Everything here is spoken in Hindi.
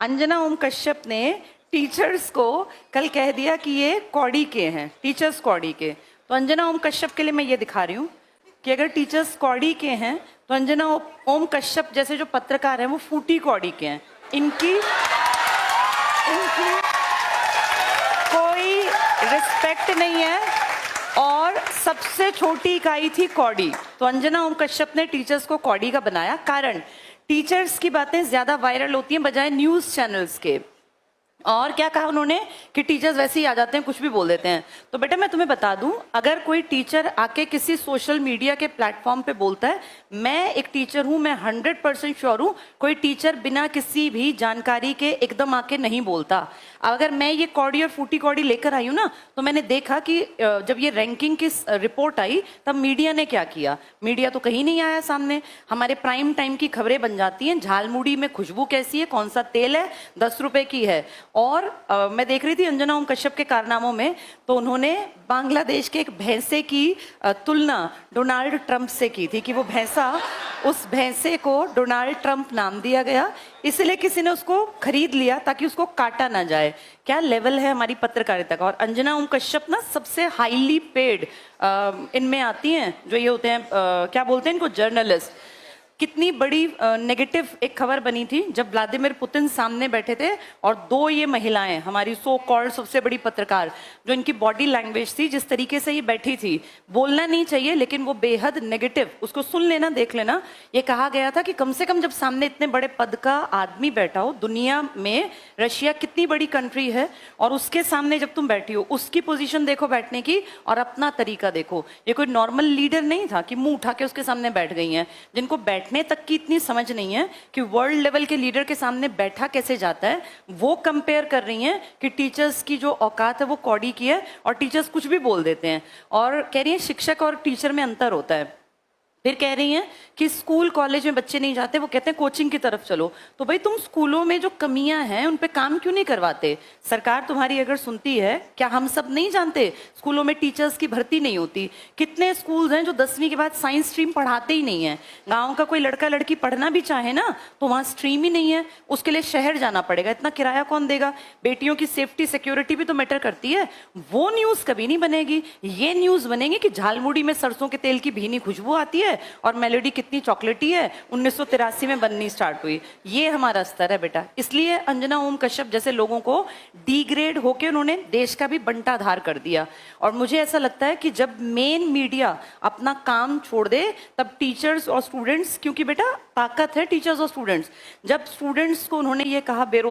अंजना ओम कश्यप ने टीचर्स को कल कह दिया कि ये कौड़ी के हैं, टीचर्स कौड़ी के। तो अंजना ओम कश्यप के लिए मैं ये दिखा रही हूँ कि अगर टीचर्स कौड़ी के हैं तो अंजना ओम कश्यप जैसे जो पत्रकार हैं वो फूटी कौड़ी के हैं। इनकी कोई रिस्पेक्ट नहीं है और सबसे छोटी इकाई थी कौड़ी। तो अंजना ओम कश्यप ने टीचर्स को कौड़ी का बनाया। कारण टीचर्स की बातें ज्यादा वायरल होती हैं बजाय न्यूज चैनल्स के। और क्या कहा उन्होंने कि टीचर्स वैसे ही आ जाते हैं, कुछ भी बोल देते हैं। तो बेटा मैं तुम्हें बता दूं, अगर कोई टीचर आके किसी सोशल मीडिया के प्लेटफॉर्म पे बोलता है, मैं एक टीचर हूं, मैं 100% श्योर हूं कोई टीचर बिना किसी भी जानकारी के एकदम आके नहीं बोलता। अगर मैं ये कौड़ी और फूटी कौड़ी लेकर आई हूं ना, तो मैंने देखा कि जब ये रैंकिंग की रिपोर्ट आई तब मीडिया ने क्या किया। मीडिया तो कहीं नहीं आया सामने। हमारे प्राइम टाइम की खबरें बन जाती हैं, झालमुड़ी में खुशबू कैसी है, कौन सा तेल है, 10 रुपए की है। और मैं देख रही थी अंजना ओम कश्यप के कारनामों में, तो उन्होंने बांग्लादेश के एक भैंसे की तुलना डोनाल्ड ट्रंप से की थी कि वो भैंसा, उस भैंसे को डोनाल्ड ट्रंप नाम दिया गया, इसलिए किसी ने उसको खरीद लिया ताकि उसको काटा ना जाए। क्या लेवल है हमारी पत्रकारिता का। और अंजना ओम कश्यप ना सबसे हाईली पेड इनमें आती हैं, जो ये होते हैं क्या बोलते हैं इनको, जर्नलिस्ट। कितनी बड़ी नेगेटिव एक खबर बनी थी जब व्लादिमीर पुतिन सामने बैठे थे और दो ये महिलाएं, हमारी सो कॉल्ड सबसे बड़ी पत्रकार, जो इनकी बॉडी लैंग्वेज थी, जिस तरीके से ये बैठी थी, बोलना नहीं चाहिए लेकिन वो बेहद नेगेटिव, उसको सुन लेना, देख लेना। ये कहा गया था कि कम से कम जब सामने इतने बड़े पद का आदमी बैठा हो, दुनिया में रशिया कितनी बड़ी कंट्री है और उसके सामने जब तुम बैठी हो, उसकी पोजीशन देखो बैठने की और अपना तरीका देखो। ये कोई नॉर्मल लीडर नहीं था कि मुंह उठा के उसके सामने बैठ गई हैं। जिनको बैठने तक की इतनी समझ नहीं है कि वर्ल्ड लेवल के लीडर के सामने बैठा कैसे जाता है, वो कंपेयर कर रही हैं कि टीचर्स की जो औकात है वो कौड़ी की है और टीचर्स कुछ भी बोल देते हैं। और कह रही हैं शिक्षक और टीचर में अंतर होता है। फिर कह रही हैं कि स्कूल कॉलेज में बच्चे नहीं जाते, वो कहते हैं कोचिंग की तरफ चलो। तो भाई तुम स्कूलों में जो कमियां हैं उन पे काम क्यों नहीं करवाते। सरकार तुम्हारी अगर सुनती है, क्या हम सब नहीं जानते स्कूलों में टीचर्स की भर्ती नहीं होती। कितने स्कूल्स हैं जो 10वीं के बाद साइंस स्ट्रीम पढ़ाते ही नहीं है। गाँव का कोई लड़का लड़की पढ़ना भी चाहे ना तो वहाँ स्ट्रीम ही नहीं है, उसके लिए शहर जाना पड़ेगा। इतना किराया कौन देगा। बेटियों की सेफ्टी सिक्योरिटी भी तो मैटर करती है। वो न्यूज कभी नहीं बनेगी। ये न्यूज बनेगी कि झालमुड़ी में सरसों के तेल की भीनी खुशबू आती है और मेलोडी कितनी चॉकलेटी है, 1983 में बननी स्टार्ट हुई। ये हमारा स्तर है बेटा। इसलिए अंजना ओम कश्यप जैसे लोगों को डिग्रेड होकर उन्होंने देश का भी बंटाधार कर दिया। और मुझे ऐसा लगता है कि जब मेन मीडिया अपना काम छोड़ दे तब टीचर्स और स्टूडेंट्स, क्योंकि बेटा ताकत है टीचर्स और स्टूडेंट्स, जब स्टूडेंट्स को उन्होंने ये कहा बेरोजगार